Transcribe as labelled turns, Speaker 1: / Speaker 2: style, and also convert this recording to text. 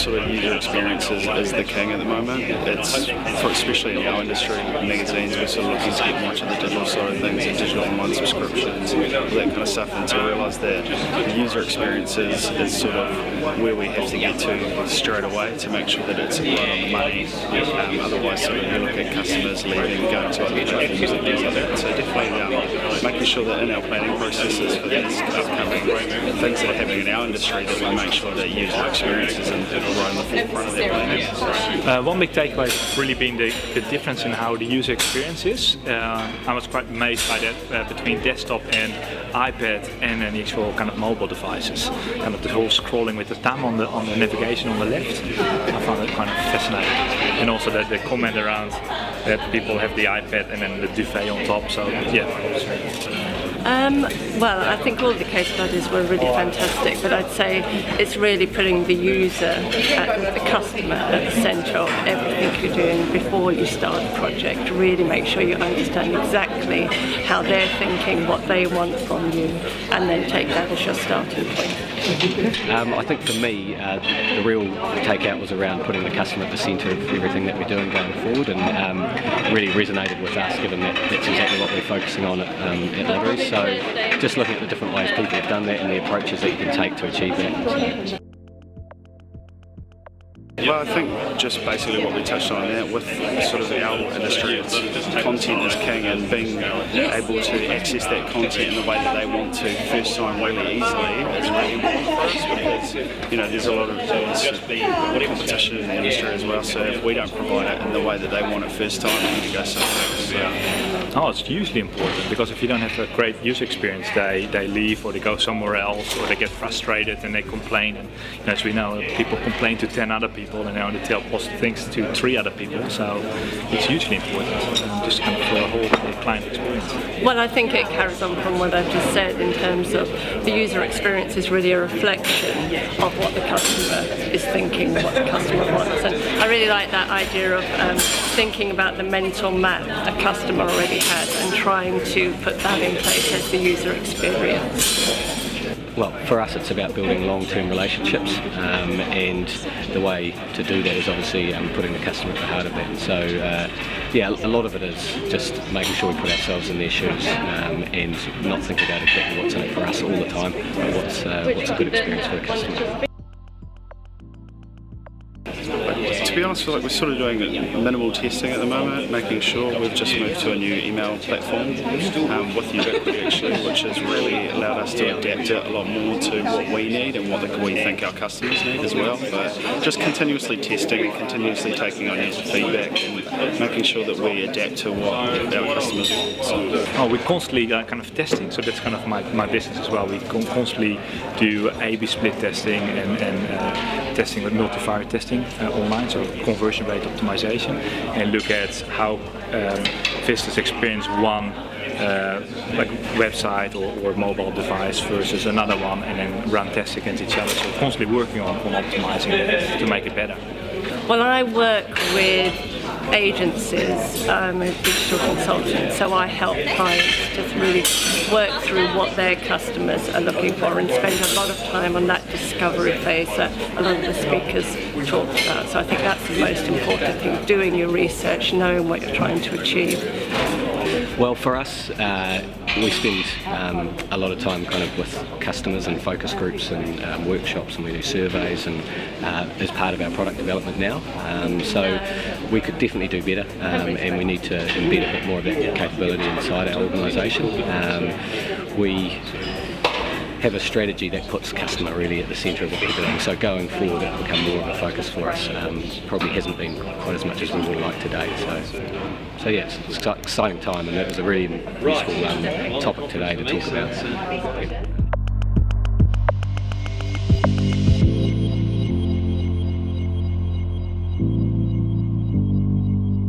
Speaker 1: sort of user experience is the king at the moment. It's especially in our industry, magazines, we're sort of looking to get more to the digital side of things, and digital online subscriptions, all that kind of stuff, and to realise that the user experience is sort of where we have to get to straight away to make sure that it's right on the money. Otherwise, sort of you look at customers leaving, going to other platforms and things like that. So definitely making sure that in our planning processes for these upcoming things that are happening in our industry, that we make sure that user experience is right in the forefront of their planning.
Speaker 2: One big takeaway has really been the difference in how the user experience is. I was quite amazed by that between desktop and iPad and then the actual kind of mobile devices. Kind of the whole scrolling with the thumb on the navigation on the left. I found it kind of fascinating. And also that the comment around that people have the iPad and then the duvet on top. So yeah.
Speaker 3: Well, I think all the case studies were really fantastic, but I'd say it's really putting the user, the customer at the centre of everything you're doing before you start a project. Really make sure you understand exactly how they're thinking, what they want from you, and then take that as your starting point.
Speaker 4: I think for me, the real takeout was around putting the customer at the centre of everything that we're doing going forward, and really resonated with us, given that that's exactly what we're focusing on at Liveries. So just looking at the different ways people have done that and the approaches that you can take to achieve that.
Speaker 1: Well, I think just basically what we touched on there with sort of our industry, it's content is king, and being able to access that content in the way that they want to first time really easily is really important for us, because there's a lot of competition in the industry as well, so if we don't provide it in the way that they want it first time, we need to go somewhere else.
Speaker 2: Oh, it's hugely important, because if you don't have a great user experience, they leave or they go somewhere else, or they get frustrated and they complain. And as we know, people complain to 10 other people and they only tell positive things to 3 other people. So it's hugely important, just kind of for a whole client experience.
Speaker 3: Well, I think it carries on from what I've just said in terms of the user experience is really a reflection of what the customer is thinking, what the customer wants. And I really like that idea of thinking about the mental map a customer already has and trying to put that in place as the user experience.
Speaker 4: Well, for us it's about building long-term relationships, and the way to do that is obviously putting the customer at the heart of that. So yeah, a lot of it is just making sure we put ourselves in their shoes and not think about exactly what's in it for us all the time, but what's a good experience for the customer.
Speaker 1: To be honest, I feel like we're sort of doing minimal testing at the moment, making sure we've just moved to a new email platform with Ubiquity actually, which has really allowed us to adapt it a lot more to what we need and what we think our customers need as well. But just continuously testing and continuously taking on user feedback and making sure that we adapt to what our customers want.
Speaker 2: Oh, we're constantly kind of testing, so that's kind of my business as well. We constantly do A/B split testing and testing with multivariate testing online, so conversion rate optimization, and look at how visitors experience one like website or mobile device versus another one, and then run tests against each other. So we're constantly working on optimizing it to make it better.
Speaker 3: Well, I work with agencies, I'm a digital consultant, so I help clients to really work through what their customers are looking for and spend a lot of time on that discovery phase that a lot of the speakers talked about. So I think that's the most important thing, doing your research, knowing what you're trying to achieve.
Speaker 4: Well, for us, we spend a lot of time kind of with customers and focus groups and workshops, and we do surveys and as part of our product development now. So we could definitely do better, and we need to embed a bit more of that capability inside our organisation. We have a strategy that puts customer really at the centre of what we're doing. So going forward, it'll become more of a focus for us. Probably hasn't been quite as much as we would like today. So yeah, it's an exciting time, and it was a really useful topic today to talk about. So, yeah.